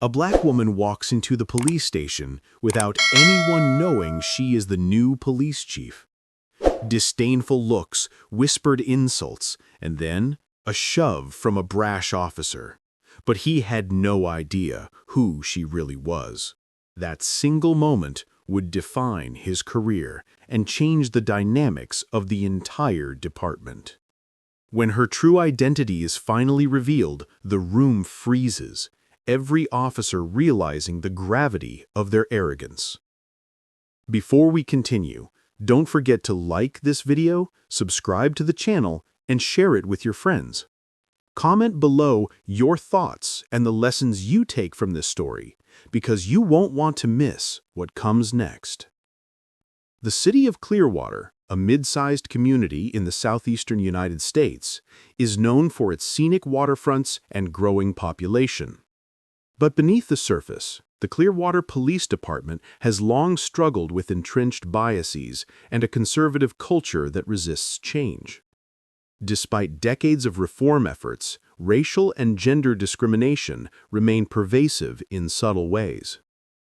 A black woman walks into the police station without anyone knowing she is the new police chief. Disdainful looks, whispered insults, and then a shove from a brash officer. But he had no idea who she really was. That single moment would define his career and change the dynamics of the entire department. When her true identity is finally revealed, the room freezes, every officer realizing the gravity of their arrogance. Before we continue, don't forget to like this video, subscribe to the channel, and share it with your friends. Comment below your thoughts and the lessons you take from this story, because you won't want to miss what comes next. The city of Clearwater, a mid-sized community in the southeastern United States, is known for its scenic waterfronts and growing population. But beneath the surface, the Clearwater Police Department has long struggled with entrenched biases and a conservative culture that resists change. Despite decades of reform efforts, racial and gender discrimination remain pervasive in subtle ways.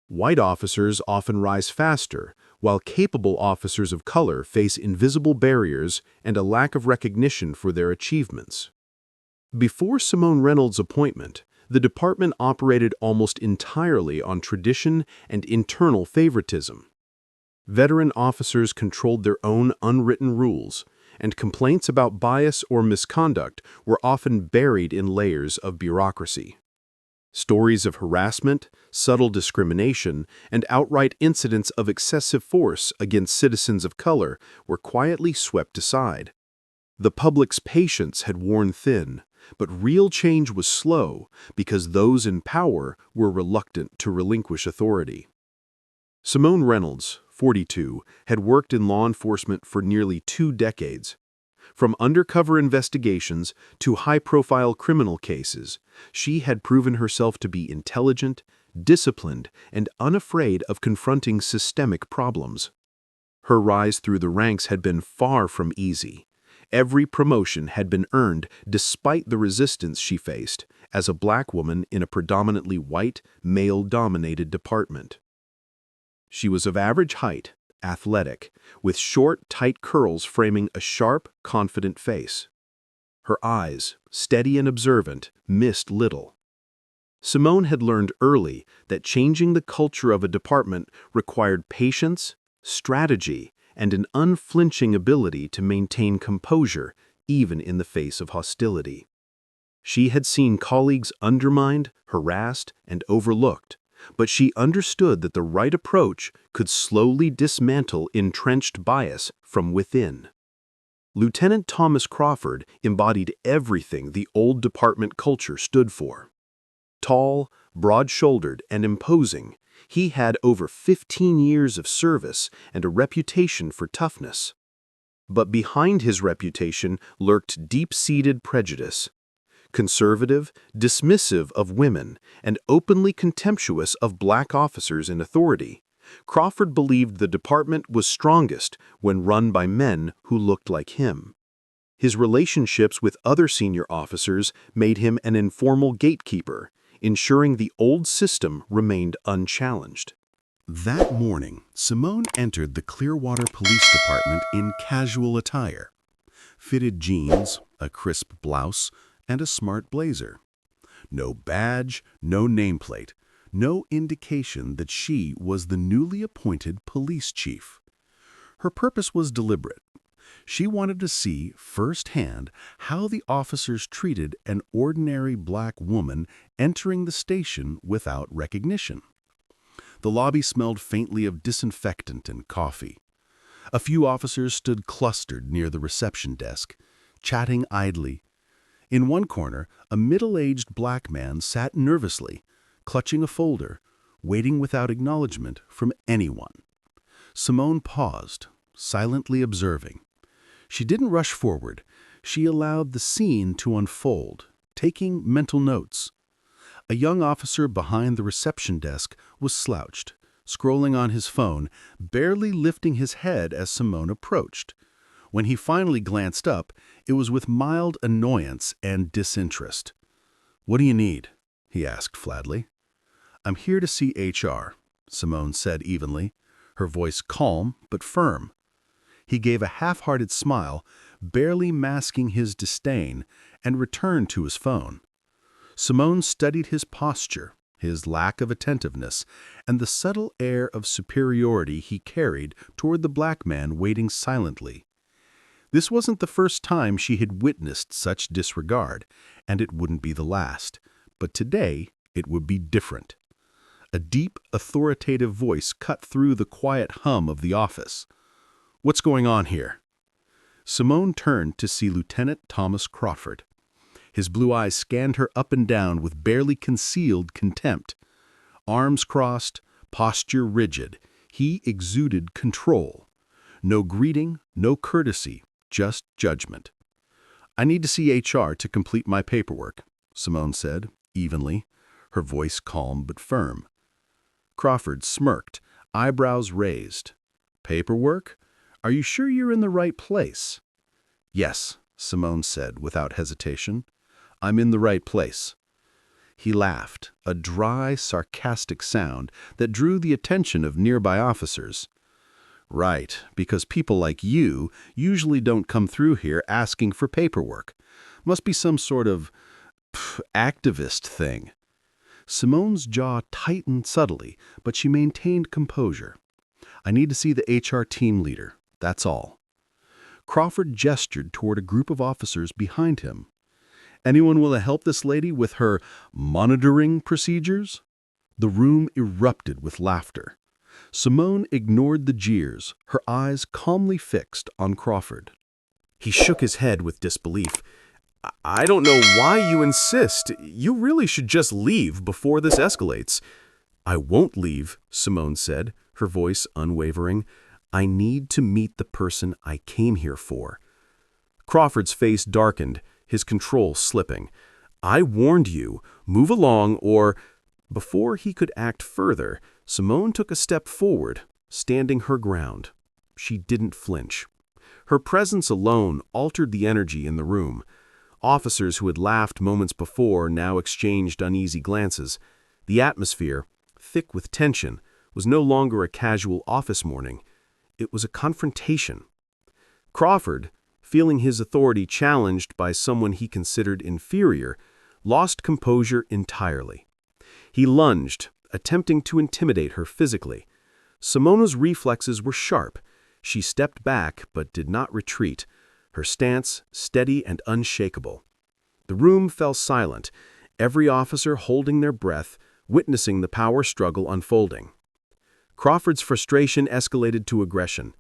White officers often rise faster, while capable officers of color face invisible barriers and a lack of recognition for their achievements. Before Simone Reynolds' appointment, the department operated almost entirely on tradition and internal favoritism. Veteran officers controlled their own unwritten rules, and complaints about bias or misconduct were often buried in layers of bureaucracy. Stories of harassment, subtle discrimination, and outright incidents of excessive force against citizens of color were quietly swept aside. The public's patience had worn thin, but real change was slow because those in power were reluctant to relinquish authority. Simone Reynolds, 42, had worked in law enforcement for nearly 2 decades. From undercover investigations to high-profile criminal cases, she had proven herself to be intelligent, disciplined, and unafraid of confronting systemic problems. Her rise through the ranks had been far from easy. Every promotion had been earned despite the resistance she faced as a black woman in a predominantly white, male-dominated department. She was of average height, athletic, with short, tight curls framing a sharp, confident face. Her eyes, steady and observant, missed little. Simone had learned early that changing the culture of a department required patience, strategy, and an unflinching ability to maintain composure even in the face of hostility. She had seen colleagues undermined, harassed, and overlooked, but she understood that the right approach could slowly dismantle entrenched bias from within. Lieutenant Thomas Crawford embodied everything the old department culture stood for. Tall, broad-shouldered, and imposing, he had over 15 years of service and a reputation for toughness. But behind his reputation lurked deep-seated prejudice. Conservative, dismissive of women, and openly contemptuous of black officers in authority, Crawford believed the department was strongest when run by men who looked like him. His relationships with other senior officers made him an informal gatekeeper, ensuring the old system remained unchallenged. That morning, Simone entered the Clearwater Police Department in casual attire. Fitted jeans, a crisp blouse, and a smart blazer. No badge, no nameplate, no indication that she was the newly appointed police chief. Her purpose was deliberate. She wanted to see firsthand how the officers treated an ordinary black woman entering the station without recognition. The lobby smelled faintly of disinfectant and coffee. A few officers stood clustered near the reception desk, chatting idly. In one corner, a middle-aged black man sat nervously, clutching a folder, waiting without acknowledgement from anyone. Simone paused, silently observing. She didn't rush forward. She allowed the scene to unfold, taking mental notes. A young officer behind the reception desk was slouched, scrolling on his phone, barely lifting his head as Simone approached. When he finally glanced up, it was with mild annoyance and disinterest. "What do you need?" he asked flatly. "I'm here to see HR," Simone said evenly, her voice calm but firm. He gave a half-hearted smile, barely masking his disdain, and returned to his phone. Simone studied his posture, his lack of attentiveness, and the subtle air of superiority he carried toward the black man waiting silently. This wasn't the first time she had witnessed such disregard, and it wouldn't be the last. But today, it would be different. A deep, authoritative voice cut through the quiet hum of the office. "What's going on here?" Simone turned to see Lieutenant Thomas Crawford. His blue eyes scanned her up and down with barely concealed contempt. Arms crossed, posture rigid, he exuded control. No greeting, no courtesy, just judgment. "I need to see HR to complete my paperwork," Simone said, evenly, her voice calm but firm. Crawford smirked, eyebrows raised. "Paperwork? Are you sure you're in the right place?" "Yes," Simone said without hesitation. "I'm in the right place." He laughed, a dry, sarcastic sound that drew the attention of nearby officers. "Right, because people like you usually don't come through here asking for paperwork. Must be some sort of activist thing." Simone's jaw tightened subtly, but she maintained composure. "I need to see the HR team leader, that's all." Crawford gestured toward a group of officers behind him. "Anyone will help this lady with her monitoring procedures?" The room erupted with laughter. Simone ignored the jeers, her eyes calmly fixed on Crawford. He shook his head with disbelief. "I don't know why you insist. You really should just leave before this escalates." "I won't leave," Simone said, her voice unwavering. "I need to meet the person I came here for." Crawford's face darkened, his control slipping. "I warned you. Move along or—" Before he could act further, Simone took a step forward, standing her ground. She didn't flinch. Her presence alone altered the energy in the room. Officers who had laughed moments before now exchanged uneasy glances. The atmosphere, thick with tension, was no longer a casual office morning. It was a confrontation. Crawford, feeling his authority challenged by someone he considered inferior, lost composure entirely. He lunged, attempting to intimidate her physically. Simone's reflexes were sharp. She stepped back but did not retreat, her stance steady and unshakable. The room fell silent, every officer holding their breath, witnessing the power struggle unfolding. Crawford's frustration escalated to aggression.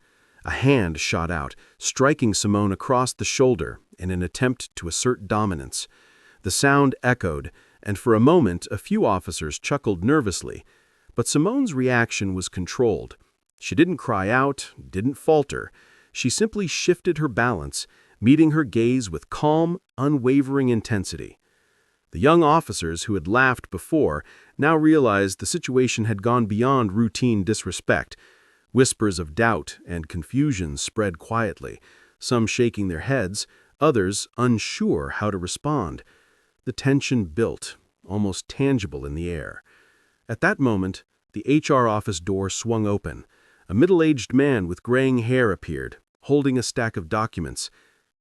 A hand shot out, striking Simone across the shoulder in an attempt to assert dominance. The sound echoed, and for a moment a few officers chuckled nervously. But Simone's reaction was controlled. She didn't cry out, didn't falter. She simply shifted her balance, meeting her gaze with calm, unwavering intensity. The young officers who had laughed before now realized the situation had gone beyond routine disrespect. Whispers of doubt and confusion spread quietly, some shaking their heads, others unsure how to respond. The tension built, almost tangible in the air. At that moment, the HR office door swung open. A middle-aged man with graying hair appeared, holding a stack of documents.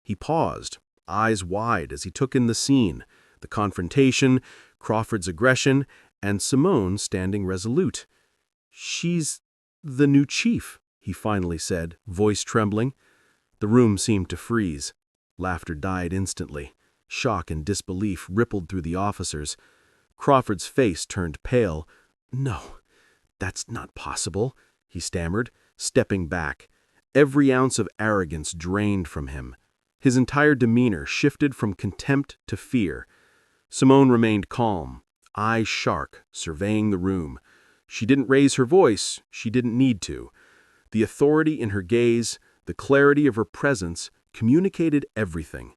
He paused, eyes wide as he took in the scene, the confrontation, Crawford's aggression, and Simone standing resolute. "She's the new chief," he finally said, voice trembling. The room seemed to freeze. Laughter died instantly. Shock and disbelief rippled through the officers. Crawford's face turned pale. "No, that's not possible," he stammered, stepping back. Every ounce of arrogance drained from him. His entire demeanor shifted from contempt to fear. Simone remained calm, eyes sharp, surveying the room. She didn't raise her voice, she didn't need to. The authority in her gaze, the clarity of her presence, communicated everything.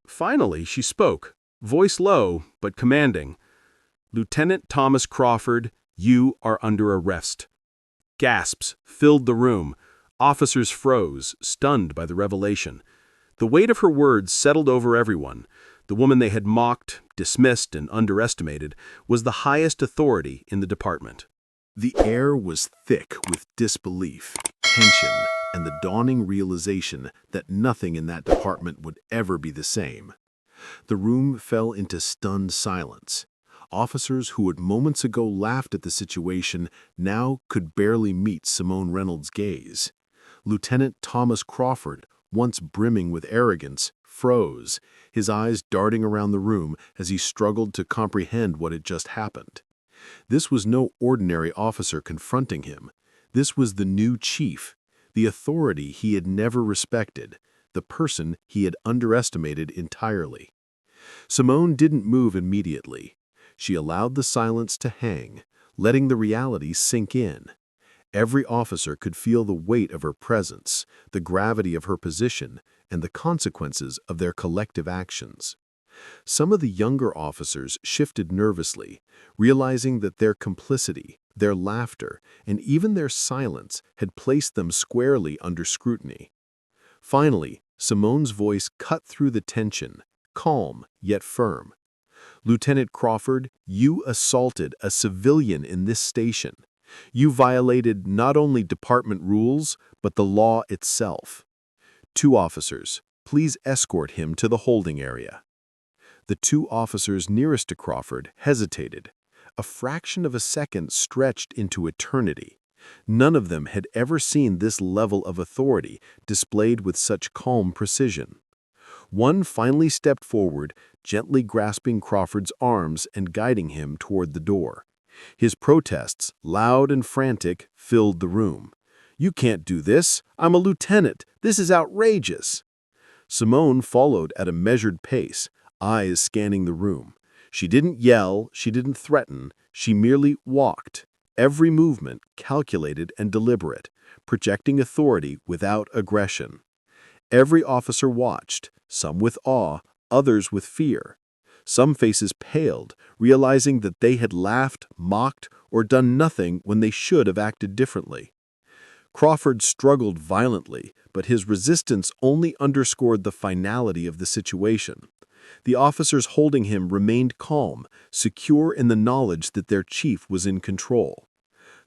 Finally, she spoke, voice low but commanding. "Lieutenant Thomas Crawford, you are under arrest." Gasps filled the room. Officers froze, stunned by the revelation. The weight of her words settled over everyone. The woman they had mocked, dismissed and underestimated, was the highest authority in the department. The air was thick with disbelief, tension, and the dawning realization that nothing in that department would ever be the same. The room fell into stunned silence. Officers who had moments ago laughed at the situation now could barely meet Simone Reynolds' gaze. Lieutenant Thomas Crawford, once brimming with arrogance, froze, his eyes darting around the room as he struggled to comprehend what had just happened. This was no ordinary officer confronting him. This was the new chief, the authority he had never respected, the person he had underestimated entirely. Simone didn't move immediately. She allowed the silence to hang, letting the reality sink in. Every officer could feel the weight of her presence, the gravity of her position, and the consequences of their collective actions. Some of the younger officers shifted nervously, realizing that their complicity, their laughter, and even their silence had placed them squarely under scrutiny. Finally, Simone's voice cut through the tension, calm yet firm. "Lieutenant Crawford, you assaulted a civilian in this station. You violated not only department rules, but the law itself. 2 officers, please escort him to the holding area." The 2 officers nearest to Crawford hesitated. A fraction of a second stretched into eternity. None of them had ever seen this level of authority displayed with such calm precision. One finally stepped forward, gently grasping Crawford's arms and guiding him toward the door. His protests, loud and frantic, filled the room. "You can't do this. I'm a lieutenant. This is outrageous." Simone followed at a measured pace, eyes scanning the room. She didn't yell, she didn't threaten, she merely walked, every movement calculated and deliberate, projecting authority without aggression. Every officer watched, some with awe, others with fear. Some faces paled, realizing that they had laughed, mocked, or done nothing when they should have acted differently. Crawford struggled violently, but his resistance only underscored the finality of the situation. The officers holding him remained calm, secure in the knowledge that their chief was in control.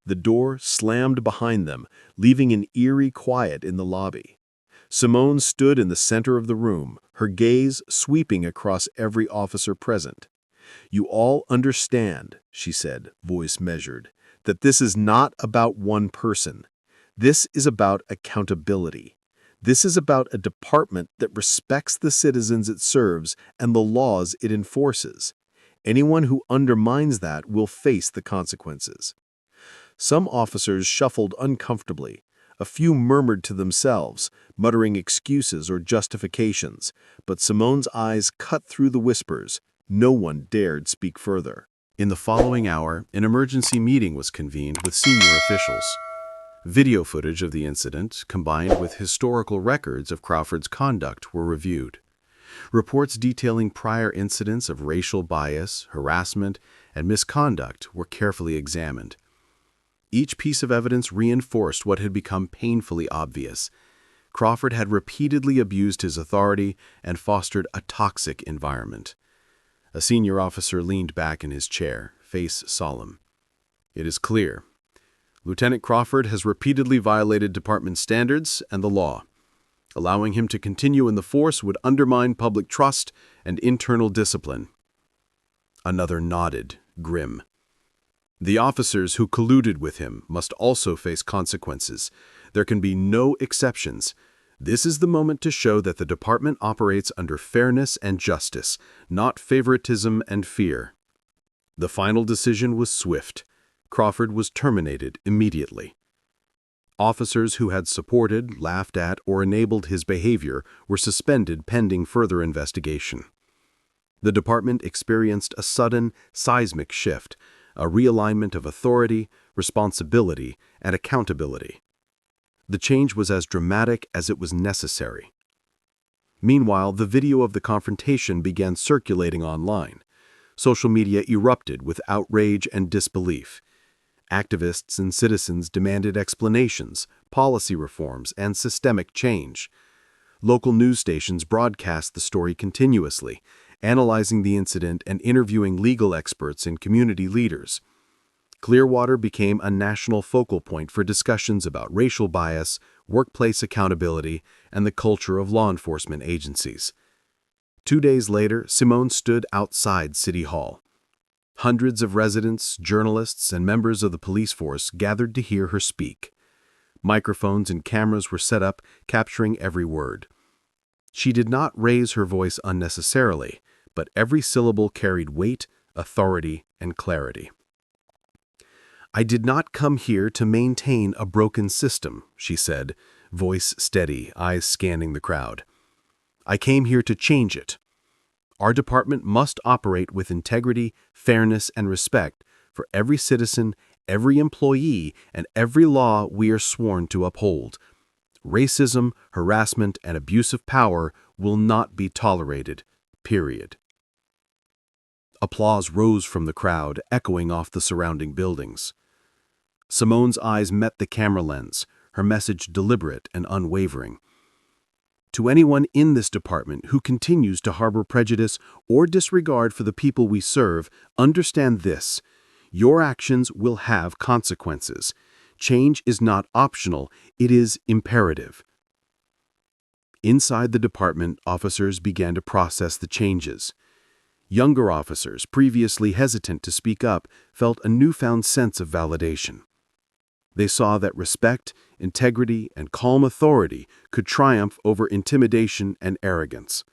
The door slammed behind them, leaving an eerie quiet in the lobby. Simone stood in the center of the room, her gaze sweeping across every officer present. "You all understand," she said, voice measured, "that this is not about one person. This is about accountability. This is about a department that respects the citizens it serves and the laws it enforces. Anyone who undermines that will face the consequences." Some officers shuffled uncomfortably. A few murmured to themselves, muttering excuses or justifications, but Simone's eyes cut through the whispers. No one dared speak further. In the following hour, an emergency meeting was convened with senior officials. Video footage of the incident, combined with historical records of Crawford's conduct, were reviewed. Reports detailing prior incidents of racial bias, harassment, and misconduct were carefully examined. Each piece of evidence reinforced what had become painfully obvious. Crawford had repeatedly abused his authority and fostered a toxic environment. A senior officer leaned back in his chair, face solemn. "It is clear. Lieutenant Crawford has repeatedly violated department standards and the law. Allowing him to continue in the force would undermine public trust and internal discipline." Another nodded, grim. "The officers who colluded with him must also face consequences. There can be no exceptions. This is the moment to show that the department operates under fairness and justice, not favoritism and fear." The final decision was swift. Crawford was terminated immediately. Officers who had supported, laughed at, or enabled his behavior were suspended pending further investigation. The department experienced a sudden, seismic shift, a realignment of authority, responsibility, and accountability. The change was as dramatic as it was necessary. Meanwhile, the video of the confrontation began circulating online. Social media erupted with outrage and disbelief. Activists and citizens demanded explanations, policy reforms, and systemic change. Local news stations broadcast the story continuously, analyzing the incident and interviewing legal experts and community leaders. Clearwater became a national focal point for discussions about racial bias, workplace accountability, and the culture of law enforcement agencies. 2 days later, Simone stood outside City Hall. Hundreds of residents, journalists, and members of the police force gathered to hear her speak. Microphones and cameras were set up, capturing every word. She did not raise her voice unnecessarily, but every syllable carried weight, authority, and clarity. "I did not come here to maintain a broken system," she said, voice steady, eyes scanning the crowd. "I came here to change it. Our department must operate with integrity, fairness, and respect for every citizen, every employee, and every law we are sworn to uphold. Racism, harassment, and abuse of power will not be tolerated, period." Applause rose from the crowd, echoing off the surrounding buildings. Simone's eyes met the camera lens, her message deliberate and unwavering. "To anyone in this department who continues to harbor prejudice or disregard for the people we serve, understand this: your actions will have consequences. Change is not optional, it is imperative." Inside the department, officers began to process the changes. Younger officers, previously hesitant to speak up, felt a newfound sense of validation. They saw that respect, integrity, and calm authority could triumph over intimidation and arrogance.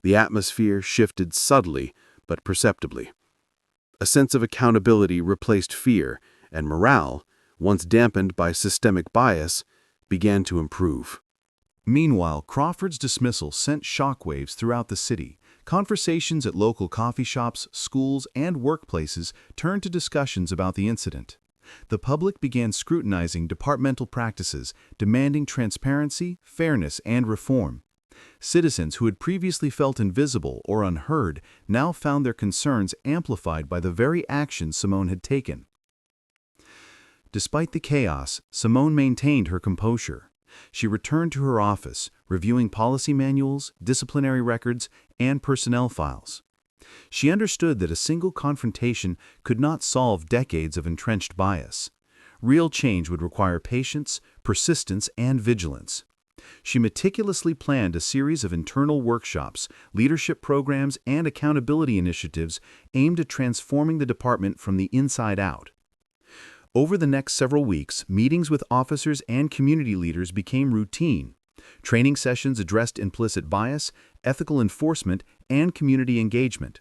The atmosphere shifted subtly but perceptibly. A sense of accountability replaced fear, and morale, once dampened by systemic bias, began to improve. Meanwhile, Crawford's dismissal sent shockwaves throughout the city. Conversations at local coffee shops, schools, and workplaces turned to discussions about the incident. The public began scrutinizing departmental practices, demanding transparency, fairness, and reform. Citizens who had previously felt invisible or unheard now found their concerns amplified by the very actions Simone had taken. Despite the chaos, Simone maintained her composure. She returned to her office, reviewing policy manuals, disciplinary records, and personnel files. She understood that a single confrontation could not solve decades of entrenched bias. Real change would require patience, persistence, and vigilance. She meticulously planned a series of internal workshops, leadership programs, and accountability initiatives aimed at transforming the department from the inside out. Over the next several weeks, meetings with officers and community leaders became routine. Training sessions addressed implicit bias, ethical enforcement, and community engagement.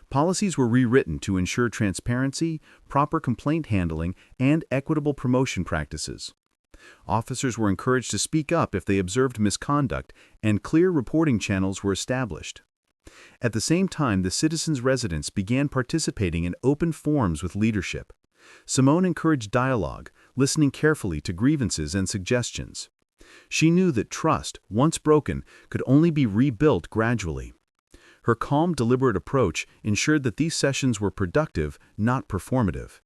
Policies were rewritten to ensure transparency, proper complaint handling, and equitable promotion practices. Officers were encouraged to speak up if they observed misconduct, and clear reporting channels were established. At the same time, the citizens' residents began participating in open forums with leadership. Simone encouraged dialogue, listening carefully to grievances and suggestions. She knew that trust, once broken, could only be rebuilt gradually. Her calm, deliberate approach ensured that these sessions were productive, not performative.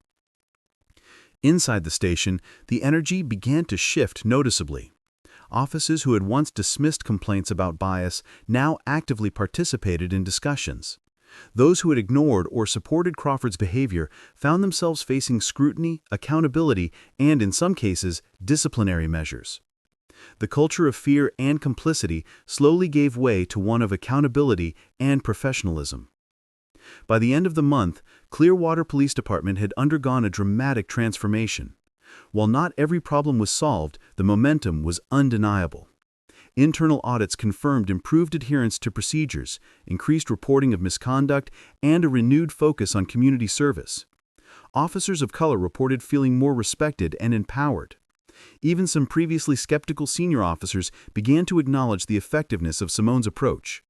Inside the station, the energy began to shift noticeably. Officers who had once dismissed complaints about bias now actively participated in discussions. Those who had ignored or supported Crawford's behavior found themselves facing scrutiny, accountability, and, in some cases, disciplinary measures. The culture of fear and complicity slowly gave way to one of accountability and professionalism. By the end of the month, Clearwater Police Department had undergone a dramatic transformation. While not every problem was solved, the momentum was undeniable. Internal audits confirmed improved adherence to procedures, increased reporting of misconduct, and a renewed focus on community service. Officers of color reported feeling more respected and empowered. Even some previously skeptical senior officers began to acknowledge the effectiveness of Simone's approach.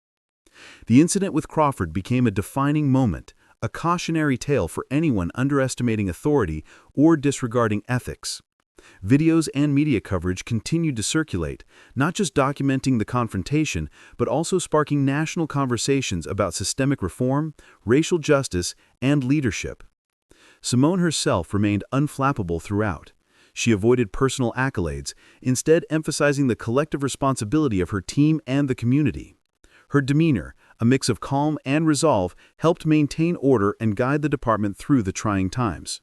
The incident with Crawford became a defining moment, a cautionary tale for anyone underestimating authority or disregarding ethics. Videos and media coverage continued to circulate, not just documenting the confrontation, but also sparking national conversations about systemic reform, racial justice, and leadership. Simone herself remained unflappable throughout. She avoided personal accolades, instead emphasizing the collective responsibility of her team and the community. Her demeanor, A mix of calm and resolve helped maintain order and guide the department through the trying times.